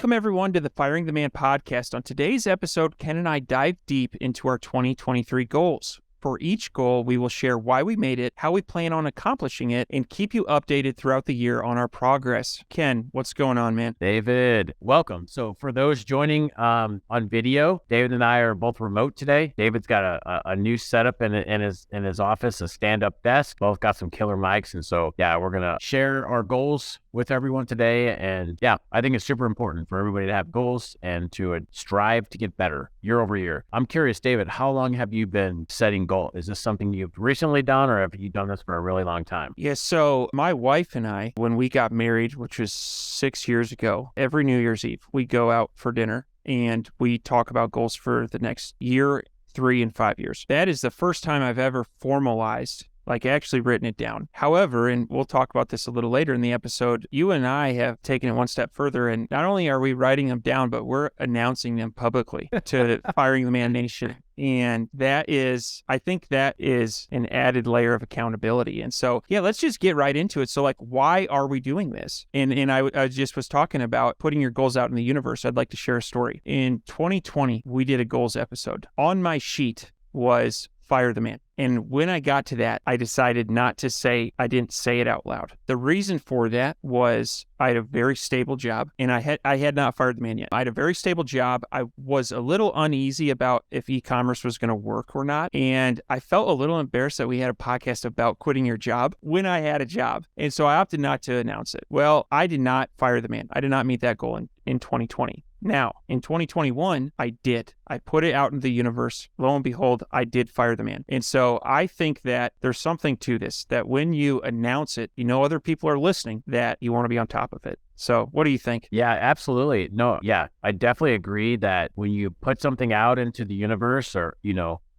Welcome, everyone, to the Firing the Man podcast. On today's episode, Ken and I dive deep into our 2023 goals. For each goal, we will share why we made it, how we plan on accomplishing it, and keep you updated throughout the year on our progress. Ken, what's going on, man? David, welcome. So for those joining on video, David and I are both remote today. David's got a new setup in his office, a stand-up desk. Both got some killer mics. And so, we're going to share our goals with everyone today. And I think it's super important for everybody to have goals and to strive to get better year over year. I'm curious, David, how long have you been setting goals? Is this something you've recently done, or have you done this for a really long time? Yeah, so my wife and I, when we got married, which was 6 years ago, every New Year's Eve, we go out for dinner and we talk about goals for the next year, 3 and 5 years. That is the first time I've ever formalized, like actually written it down. However, and we'll talk about this a little later in the episode, you and I have taken it one step further, and not only are we writing them down, but we're announcing them publicly to Firing the Man Nation. And I think that is an added layer of accountability. And so, let's just get right into it. So why are we doing this? And I just was talking about putting your goals out in the universe. I'd like to share a story. In 2020, we did a goals episode. On my sheet was Fire the Man. And when I got to that, I decided not to say, I didn't say it out loud. The reason for that was I had a very stable job, and I had not fired the man yet. I had a very stable job. I was a little uneasy about if e-commerce was going to work or not. And I felt a little embarrassed that we had a podcast about quitting your job when I had a job. And so I opted not to announce it. Well, I did not fire the man. I did not meet that goal in 2020. Now, in 2021, I did. I put it out in the universe. Lo and behold, I did fire the man. And so I think that there's something to this, that when you announce it, other people are listening, that you want to be on top of it. So what do you think? Yeah, absolutely. No, I definitely agree that when you put something out into the universe, or,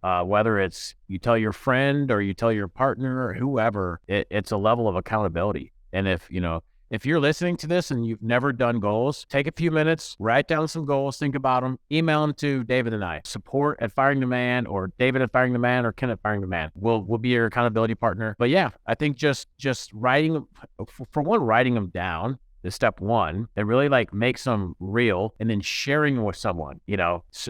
whether it's you tell your friend or you tell your partner or whoever, it's a level of accountability. And if you're listening to this and you've never done goals, take a few minutes, write down some goals, think about them, email them to David and I, support at Firing the Man, or David at Firing the Man, or Ken at Firing the Man. We'll be your accountability partner. But I think just writing, for one, writing them down is step one, and really makes them real, and then sharing them with someone,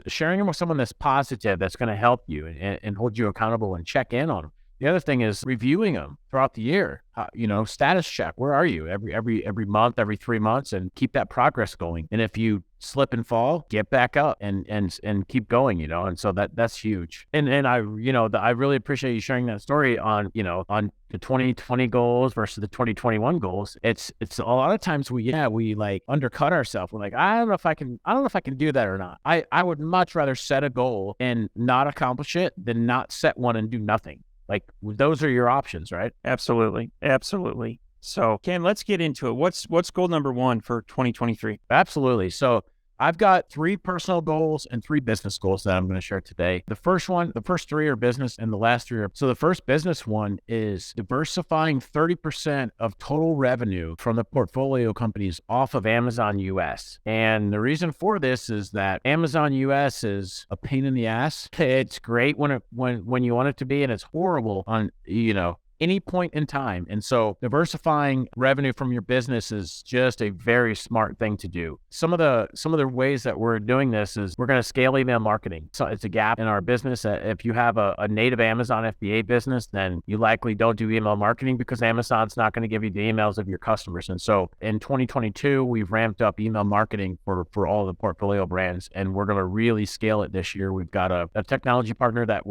sharing them with someone that's positive, that's going to help you and hold you accountable and check in on them. The other thing is reviewing them throughout the year. Status check. Where are you? Every month, every 3 months, and keep that progress going. And if you slip and fall, get back up and keep going. And so that's huge. And I really appreciate you sharing that story on on the 2020 goals versus the 2021 goals. It's a lot of times we undercut ourselves. We're like, I don't know if I can do that or not. I would much rather set a goal and not accomplish it than not set one and do nothing. Those are your options, right? Absolutely. Absolutely. So, Ken, let's get into it. What's goal number 1 for 2023? Absolutely. So I've got 3 personal goals and 3 business goals that I'm going to share today. The first 3 are business, and the last 3 are. So the first business one is diversifying 30% of total revenue from the portfolio companies off of Amazon US. And the reason for this is that Amazon US is a pain in the ass. It's great when you want it to be, and it's horrible on, any point in time. And so diversifying revenue from your business is just a very smart thing to do. Some of the ways that we're doing this is we're going to scale email marketing. So it's a gap in our business. If you have a native Amazon FBA business, then you likely don't do email marketing because Amazon's not going to give you the emails of your customers. And so in 2022, we've ramped up email marketing for all the portfolio brands, and we're going to really scale it this year. We've got a technology partner that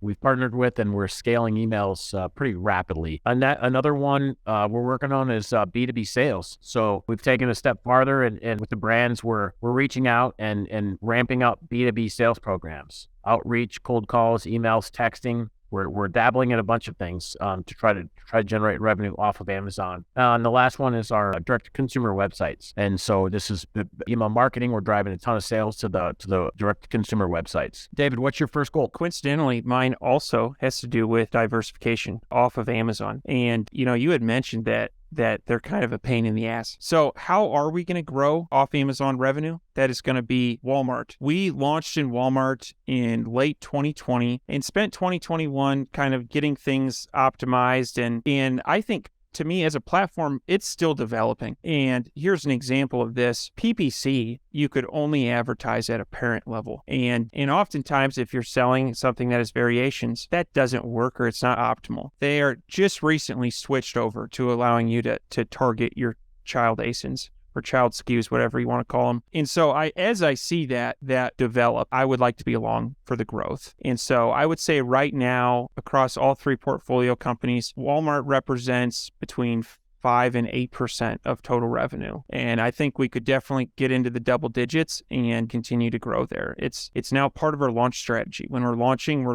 we've partnered with, and we're scaling emails pretty rapidly. And another one we're working on is B2B sales. So we've taken a step farther, and with the brands, we're reaching out and ramping up B2B sales programs, outreach, cold calls, emails, texting. We're dabbling in a bunch of things to try to generate revenue off of Amazon. And the last one is our direct-to-consumer websites. And so this is email marketing. We're driving a ton of sales to the direct-to-consumer websites. David, what's your first goal? Coincidentally, mine also has to do with diversification off of Amazon. And you had mentioned that they're kind of a pain in the ass. So how are we going to grow off Amazon revenue? That is going to be Walmart. We launched in Walmart in late 2020 and spent 2021 kind of getting things optimized. And I think to me as a platform, it's still developing. And here's an example of this. PPC, you could only advertise at a parent level. And oftentimes if you're selling something that has variations, that doesn't work or it's not optimal. They are just recently switched over to allowing you to target your child ASINs or child SKUs, whatever you want to call them. And so as I see that develop, I would like to be along for the growth. And so I would say right now, across all three portfolio companies, Walmart represents between 5 and 8% of total revenue. And I think we could definitely get into the double digits and continue to grow there. It's now part of our launch strategy. When we're launching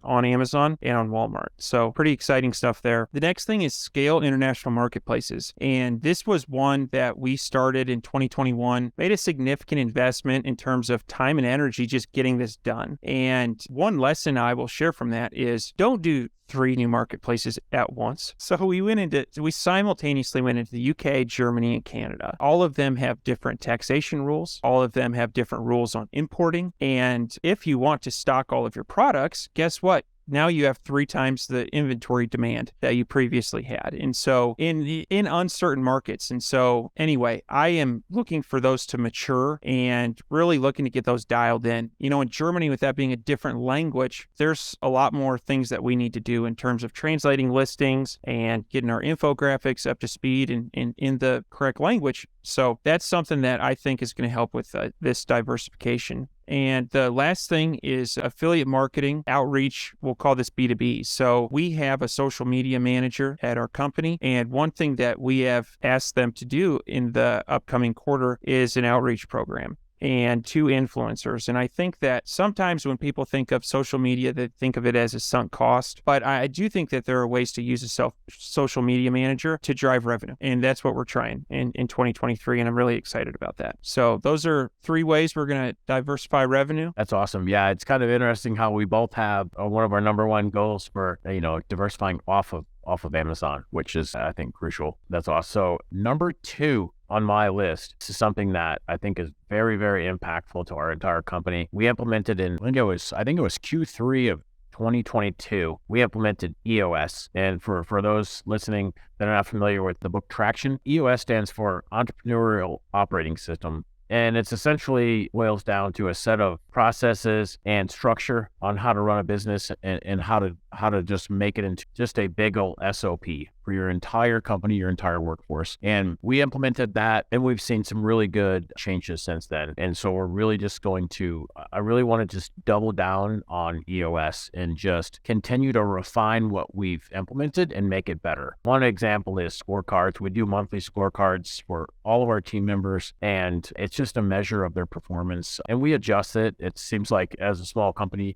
on Amazon and on Walmart. So pretty exciting stuff there. The next thing is scale international marketplaces. And this was one that we started in 2021, made a significant investment in terms of time and energy just getting this done. And one lesson I will share from that is don't do 3 new marketplaces at once. So we simultaneously went into the UK, Germany, and Canada. All of them have different taxation rules. All of them have different rules on importing. And if you want to stock all of your products, guess what? Now you have 3 times the inventory demand that you previously had. And so in uncertain markets. And so anyway, I am looking for those to mature and really looking to get those dialed in. In Germany, with that being a different language, there's a lot more things that we need to do in terms of translating listings and getting our infographics up to speed and in the correct language. So that's something that I think is going to help with this diversification. And the last thing is affiliate marketing outreach. We'll call this B2B. So we have a social media manager at our company. And one thing that we have asked them to do in the upcoming quarter is an outreach program and 2 influencers. And I think that sometimes when people think of social media, they think of it as a sunk cost. But I do think that there are ways to use a social media manager to drive revenue. And that's what we're trying in 2023. And I'm really excited about that. So those are 3 ways we're going to diversify revenue. That's awesome. Yeah, it's kind of interesting how we both have one of our number one goals for, diversifying off of Amazon, which is, I think, crucial. That's awesome. So number 2 on my list, this is something that I think is very, very impactful to our entire company. We implemented I think it was Q3 of 2022, we implemented EOS. And for those listening that are not familiar with the book Traction, EOS stands for Entrepreneurial Operating System. And it's essentially boils down to a set of processes and structure on how to run a business and how to just make it into just a big old SOP for your entire company, your entire workforce. And we implemented that and we've seen some really good changes since then. And so we're really just I really want to just double down on EOS and just continue to refine what we've implemented and make it better. One example is scorecards. We do monthly scorecards for all of our team members, and it's just a measure of their performance. And we adjust it. It seems like as a small company,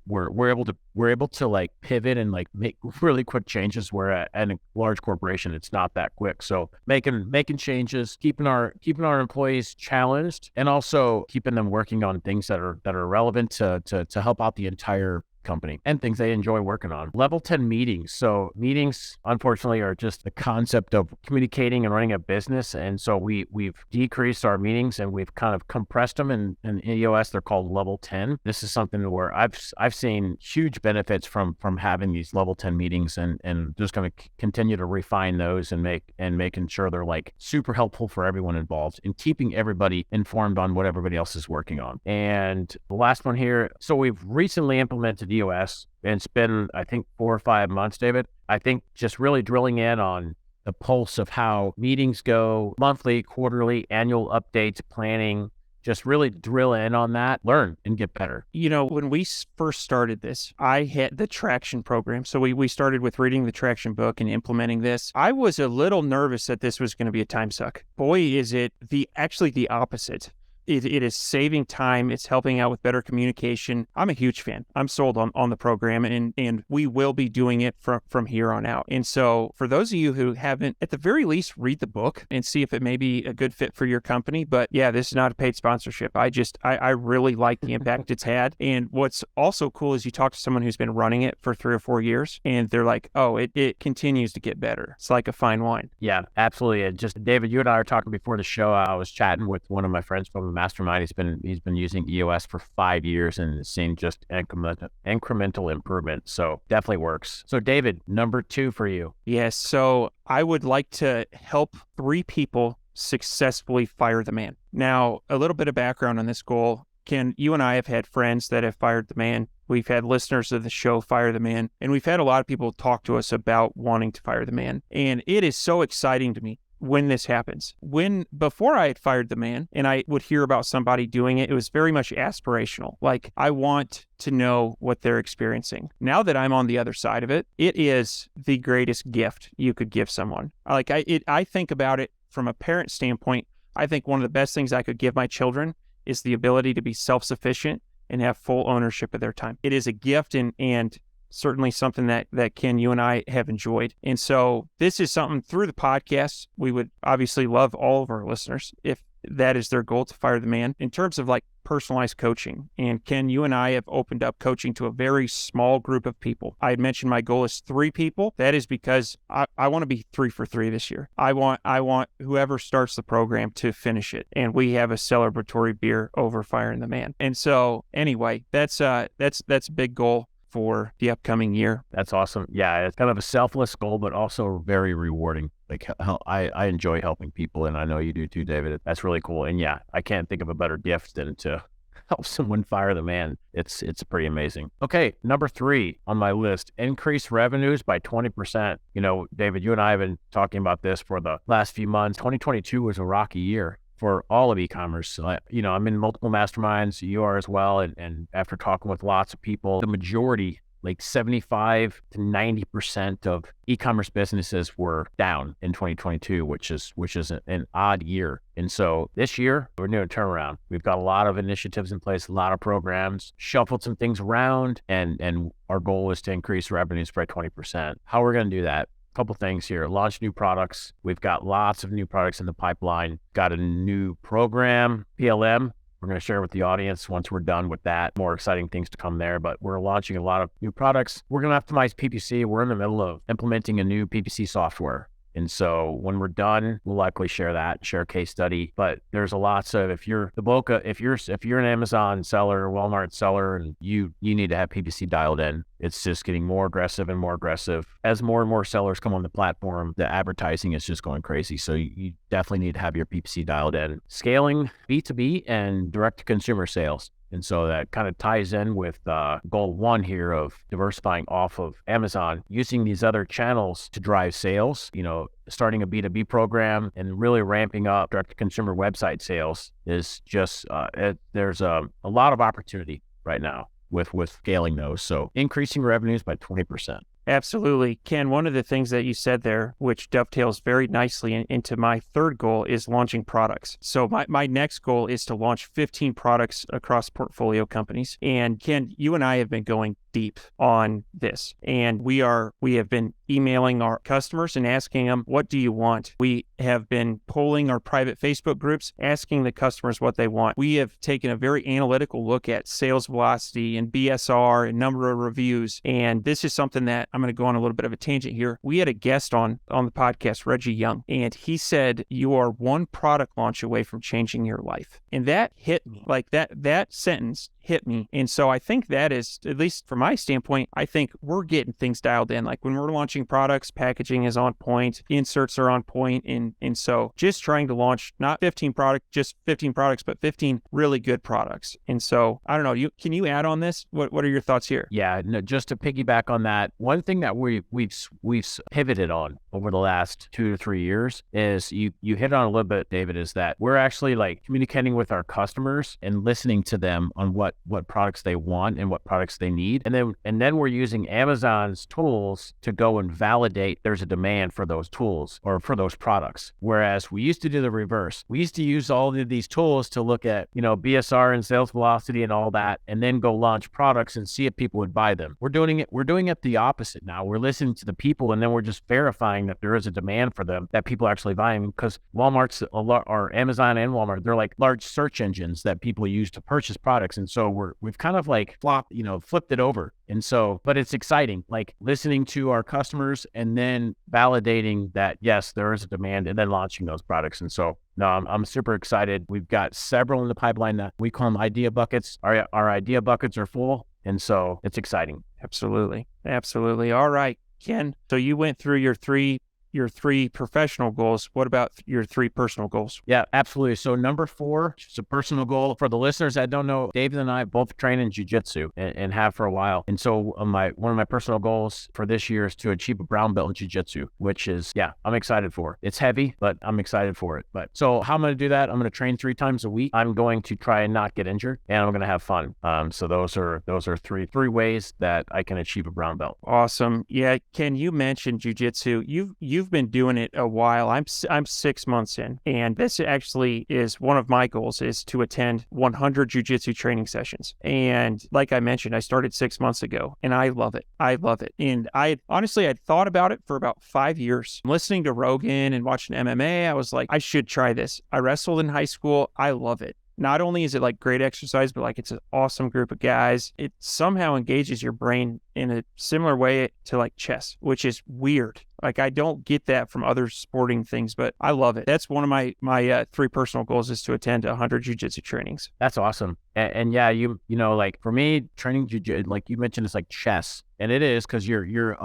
we're able to like pivot and like make really quick changes, where at a large corporation it's not that quick. So making changes, keeping our employees challenged, and also keeping them working on things that are relevant to help out the entire company and things they enjoy working on. Level 10 meetings. So meetings, unfortunately, are just the concept of communicating and running a business. And so we've decreased our meetings and we've kind of compressed them. And in EOS, they're called level 10. This is something where I've seen huge benefits from having these level 10 meetings, and just going to continue to refine those and making sure they're like super helpful for everyone involved and keeping everybody informed on what everybody else is working on. And the last one here. So we've recently implemented EOS, and it's been, I think, 4 or 5 months, David. I think just really drilling in on the pulse of how meetings go, monthly, quarterly, annual updates, planning, just really drill in on that, learn and get better. When we first started this, I had the Traction program. So we started with reading the Traction book and implementing this. I was a little nervous that this was going to be a time suck. Boy, is it actually the opposite. It is saving time. It's helping out with better communication. I'm a huge fan. I'm sold on the program, and we will be doing it from here on out. And so for those of you who haven't, at the very least, read the book and see if it may be a good fit for your company. But yeah, this is not a paid sponsorship. I really like the impact it's had. And what's also cool is you talk to someone who's been running it for 3 or 4 years, and they're like, oh, it continues to get better. It's like a fine wine. Yeah, absolutely. And just, David, you and I were talking before the show. I was chatting with one of my friends from mastermind. He's been using EOS for 5 years and seeing just incremental improvement. So definitely works. So David, number 2 for you. Yes. So I would like to help 3 people successfully fire the man. Now, a little bit of background on this goal. Ken, you and I have had friends that have fired the man. We've had listeners of the show fire the man, and we've had a lot of people talk to us about wanting to fire the man. And it is so exciting to me when this happens. Before I had fired the man and I would hear about somebody doing it, it was very much aspirational. Like, I want to know what they're experiencing. Now that I'm on the other side of it, it is the greatest gift you could give someone. I think about it from a parent standpoint. I think one of the best things I could give my children is the ability to be self-sufficient and have full ownership of their time. It is a gift and certainly something that Ken, you and I have enjoyed. And so this is something through the podcast, we would obviously love all of our listeners if that is their goal, to fire the man, in terms of like personalized coaching. And Ken, you and I have opened up coaching to a very small group of people. I had mentioned my goal is 3 people. That is because I want to be 3 for 3 this year. I want whoever starts the program to finish it. And we have a celebratory beer over firing the man. And so anyway, that's a big goal for the upcoming year. That's awesome. Yeah, it's kind of a selfless goal, but also very rewarding. Like, I enjoy helping people, and I know you do too, David. That's really cool. And yeah, I can't think of a better gift than to help someone fire the man. It's pretty amazing. Okay, number 3 on my list, increase revenues by 20%. You know, David, you and I have been talking about this for the last few months. 2022 was a rocky year for all of e-commerce. So, I'm in multiple masterminds, you are as well. And after talking with lots of people, the majority, like 75 to 90% of e-commerce businesses were down in 2022, which is an odd year. And so this year, we're doing a turnaround. We've got a lot of initiatives in place, a lot of programs, shuffled some things around, and our goal is to increase revenues by 20%. How we're going to do that? Couple things here. Launch new products. We've got lots of new products in the pipeline. Got a new program, PLM. We're going to share with the audience once we're done with that. More exciting things to come there, but we're launching a lot of new products. We're going to optimize PPC. We're in the middle of implementing a new PPC software. And so when we're done, we'll likely share a case study. But there's a lot of, if you're an Amazon seller, Walmart seller, and you need to have PPC dialed in, it's just getting more aggressive and more aggressive. As more and more sellers come on the platform, the advertising is just going crazy. So you definitely need to have your PPC dialed in. Scaling B2B and direct-to-consumer sales. And so that kind of ties in with goal 1 here of diversifying off of Amazon, using these other channels to drive sales, starting a B2B program and really ramping up direct-to-consumer website sales is just, there's a lot of opportunity right now with scaling those. So increasing revenues by 20%. Absolutely. Ken, one of the things that you said there, which dovetails very nicely into my 3rd goal, is launching products. So my next goal is to launch 15 products across portfolio companies. And Ken, you and I have been going deep on this. And we have been emailing our customers and asking them, what do you want? We have been polling our private Facebook groups, asking the customers what they want. We have taken a very analytical look at sales velocity and BSR and number of reviews. And this is something that I'm going to go on a little bit of a tangent here. We had a guest on the podcast, Reggie Young, and he said, you are 1 product launch away from changing your life. And that hit me. Like that sentence hit me. And so I think that is, at least from my standpoint, I think we're getting things dialed in. Like when we're launching products, packaging is on point, inserts are on point. And so just trying to launch not 15 products, but 15 really good products. And so I don't know, can you add on this? What are your thoughts here? Yeah, no, just to piggyback on that, one thing that we've pivoted on over the last 2 to 3 years is you hit on a little bit, David, is that we're actually like communicating with our customers and listening to them on what products they want and what products they need. And then we're using Amazon's tools to go and validate there's a demand for those tools or for those products. Whereas we used to do the reverse. We used to use all of these tools to look at, BSR and sales velocity and all that, and then go launch products and see if people would buy them. We're doing it the opposite now. We're listening to the people, and then we're just verifying that there is a demand for them, that people are actually buying, because Walmart's or Amazon and Walmart, they're like large search engines that people use to purchase products. And so so we've kind of like flipped it over. And so, but it's exciting, like listening to our customers and then validating that, yes, there is a demand, and then launching those products. And so, no, I'm super excited. We've got several in the pipeline that we call them idea buckets. Our idea buckets are full. And so it's exciting. Absolutely. Absolutely. All right, Ken. So you went through your three professional goals. What about your 3 personal goals? Yeah, absolutely. So number 4, it's a personal goal. For the listeners that don't know, David and I both train in jiu-jitsu and have for a while. And so one of my personal goals for this year is to achieve a brown belt in jiu-jitsu, which is, I'm excited for. It's heavy, but I'm excited for it. But so how I'm going to do that, I'm going to train 3 times a week. I'm going to try and not get injured, and I'm going to have fun. So those are three ways that I can achieve a brown belt. Awesome. Yeah, Ken, you mentioned jiu-jitsu. You've been doing it a while. I'm 6 months in, and this actually is one of my goals, is to attend 100 jiu-jitsu training sessions. And like I mentioned, I started 6 months ago, and I love it. I love it. And I'd thought about it for about 5 years. Listening to Rogan and watching MMA, I was like, I should try this. I wrestled in high school. I love it. Not only is it like great exercise, but like it's an awesome group of guys. It somehow engages your brain in a similar way to like chess, which is weird. Like I don't get that from other sporting things, but I love it. That's one of my 3 personal goals, is to attend 100 jiu-jitsu trainings. That's awesome. And yeah, you know, like for me, training jiu-jitsu, like you mentioned, it's like chess, and it is because you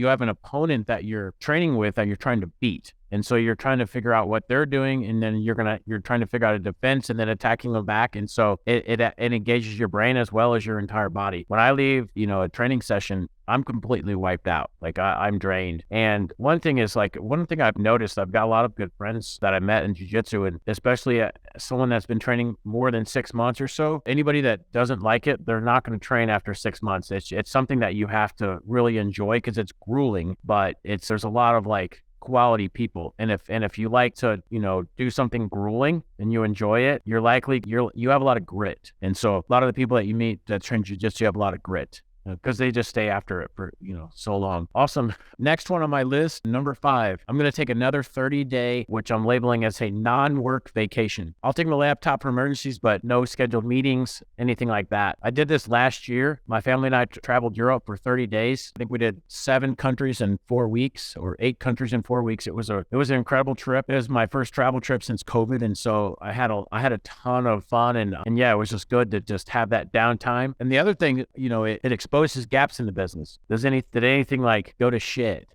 have an opponent that you're training with that you're trying to beat. And so you're trying to figure out what they're doing, and then you're trying to figure out a defense and then attacking them back. And so it engages your brain as well as your entire body. When I leave, a training session, I'm completely wiped out. Like I'm drained. And one thing I've noticed, I've got a lot of good friends that I met in jiu-jitsu, and especially someone that's been training more than 6 months or so. Anybody that doesn't like it, they're not going to train after 6 months. It's something that you have to really enjoy, because it's grueling, but there's a lot of like quality people. And if you like to, do something grueling and you enjoy it, you have a lot of grit. And so a lot of the people that you meet that train jiu-jitsu have a lot of grit, because they just stay after it for, so long. Awesome. Next one on my list, number 5, I'm going to take another 30-day, which I'm labeling as a non-work vacation. I'll take my laptop for emergencies, but no scheduled meetings, anything like that. I did this last year. My family and I traveled Europe for 30 days. I think we did 7 countries in 4 weeks, or 8 countries in 4 weeks. It was an incredible trip. It was my first travel trip since COVID. And so I had a ton of fun, and yeah, it was just good to just have that downtime. And the other thing, it exposes gaps in the business. Did anything like go to shit,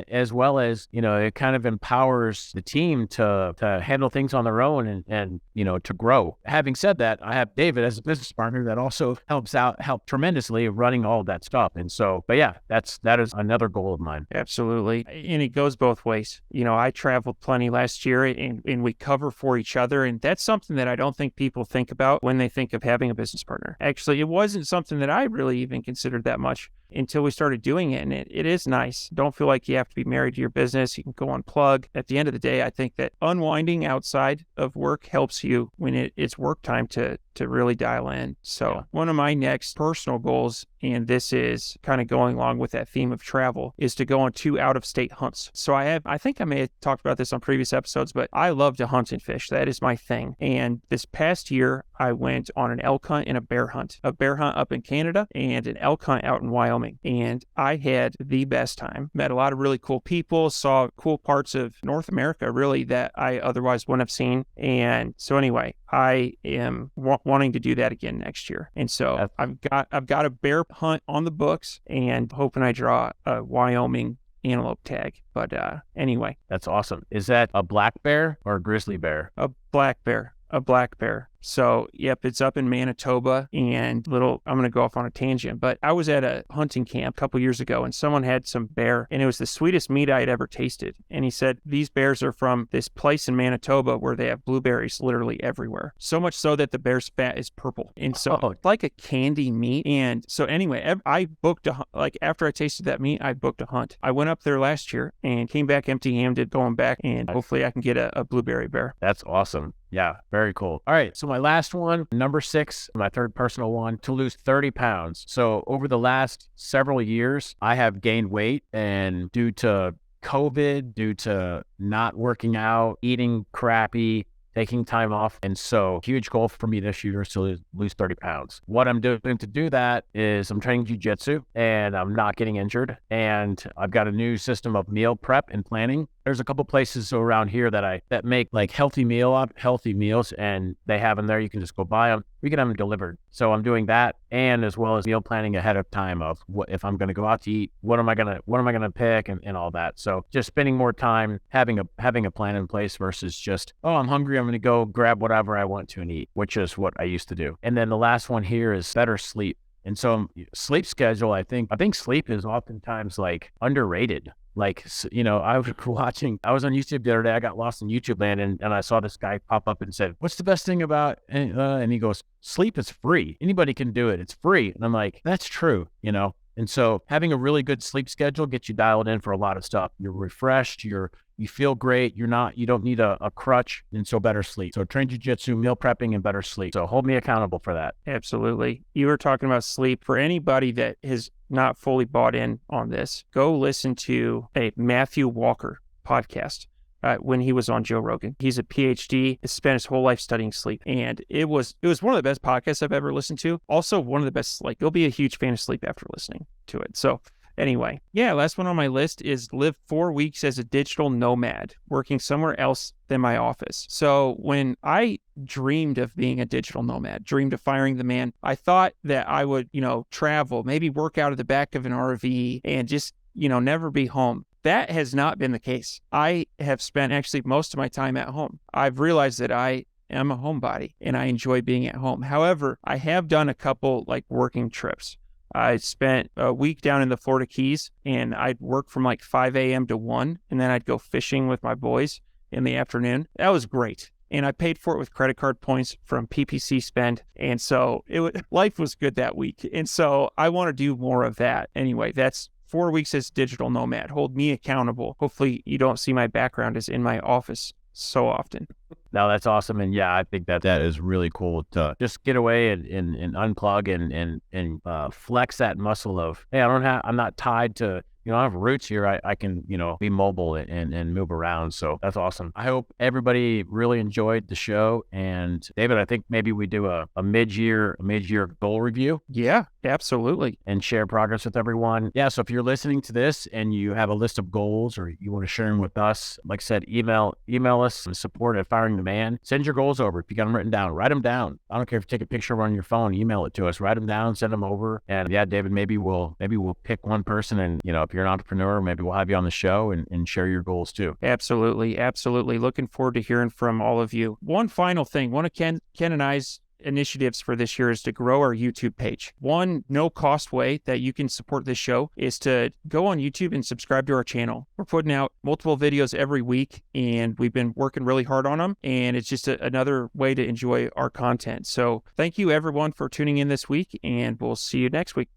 as well as, it kind of empowers the team to handle things on their own and to grow. Having said that, I have David as a business partner that also helps tremendously running all of that stuff. And so, but yeah, that is another goal of mine. Absolutely. And it goes both ways. I traveled plenty last year, and we cover for each other. And that's something that I don't think people think about when they think of having a business partner. Actually, it wasn't something that I really even considered that much until we started doing it. And it is nice. Don't feel like you have to be married to your business. You can go unplug. At the end of the day, I think that unwinding outside of work helps you when it's work time to really dial in. So one of my next personal goals, and this is kind of going along with that theme of travel, is to go on 2 out-of-state hunts. So I think I may have talked about this on previous episodes, but I love to hunt and fish. That is my thing. And this past year, I went on an elk hunt and a bear hunt up in Canada, and an elk hunt out in Wyoming. And I had the best time. Met a lot of really cool people, saw cool parts of North America, really, that I otherwise wouldn't have seen. And so anyway, I am wanting to do that again next year. And so I've got a bear hunt on the books, and hoping I draw a Wyoming antelope tag. But anyway. That's awesome. Is that a black bear or a grizzly bear? A black bear. So, yep, it's up in Manitoba. And I'm going to go off on a tangent, but I was at a hunting camp a couple years ago, and someone had some bear, and it was the sweetest meat I had ever tasted. And he said, these bears are from this place in Manitoba where they have blueberries literally everywhere. So much so that the bear's fat is purple. And so it's like a candy meat. And so anyway, I booked after I tasted that meat, I booked a hunt. I went up there last year and came back empty-handed, going back, and hopefully I can get a blueberry bear. That's awesome. Yeah, very cool. All right, so my last one, number 6, my third personal one, to lose 30 pounds. So over the last several years, I have gained weight, and due to COVID, due to not working out, eating crappy, taking time off. And so huge goal for me this year is to lose 30 pounds. What I'm doing to do that is I'm training jiu-jitsu and I'm not getting injured. And I've got a new system of meal prep and planning. There's a couple places around here that make like healthy meals, and they have them there. You can just go buy them. We can have them delivered. So I'm doing that, and as well as meal planning ahead of time of what if I'm going to go out to eat, what am I gonna pick, and all that. So just spending more time having a plan in place versus just, oh, I'm hungry, I'm going to go grab whatever I want to and eat, which is what I used to do. And then the last one here is better sleep. And so sleep schedule, I think sleep is oftentimes like underrated. Like, I was on YouTube the other day. I got lost in YouTube land and I saw this guy pop up and said, what's the best thing about, and he goes, sleep is free. Anybody can do it. It's free. And I'm like, that's true, And so having a really good sleep schedule gets you dialed in for a lot of stuff. You're refreshed, you feel great. You don't need a crutch, and so better sleep. So train jiu-jitsu, meal prepping, and better sleep. So hold me accountable for that. Absolutely. You were talking about sleep. For anybody that has not fully bought in on this, go listen to a Matthew Walker podcast. When he was on Joe Rogan. He's a PhD, has spent his whole life studying sleep. And it was one of the best podcasts I've ever listened to. Also one of the best, you'll be a huge fan of sleep after listening to it. So anyway, last one on my list is live 4 weeks as a digital nomad, working somewhere else than my office. So when I dreamed of being a digital nomad, dreamed of firing the man, I thought that I would, travel, maybe work out of the back of an RV and just, never be home. That has not been the case. I have spent actually most of my time at home. I've realized that I am a homebody and I enjoy being at home. However, I have done a couple working trips. I spent a week down in the Florida Keys and I'd work from 5 a.m. to 1, and then I'd go fishing with my boys in the afternoon. That was great. And I paid for it with credit card points from PPC spend. And so life was good that week. And so I want to do more of that. Anyway, that's 4 weeks as digital nomad. Hold me accountable. Hopefully you don't see my background as in my office so often. No, that's awesome. And I think that is really cool to just get away and unplug and flex that muscle of, hey, I'm not tied to, I have roots here. I can, be mobile and move around. So that's awesome. I hope everybody really enjoyed the show. And David, I think maybe we do a mid-year goal review. Yeah, absolutely. And share progress with everyone. Yeah. So if you're listening to this and you have a list of goals or you want to share them with us, like I said, email us, support at Firing the Man. Send your goals over. If you got them written down, write them down. I don't care if you take a picture on your phone, email it to us, write them down, send them over. And David, maybe we'll pick one person and, if you're an entrepreneur, maybe we'll have you on the show and share your goals too. Absolutely. Absolutely. Looking forward to hearing from all of you. One final thing, one of Ken and I's initiatives for this year is to grow our YouTube page. One no-cost way that you can support this show is to go on YouTube and subscribe to our channel. We're putting out multiple videos every week, and we've been working really hard on them, and it's just another way to enjoy our content. So thank you, everyone, for tuning in this week, and we'll see you next week.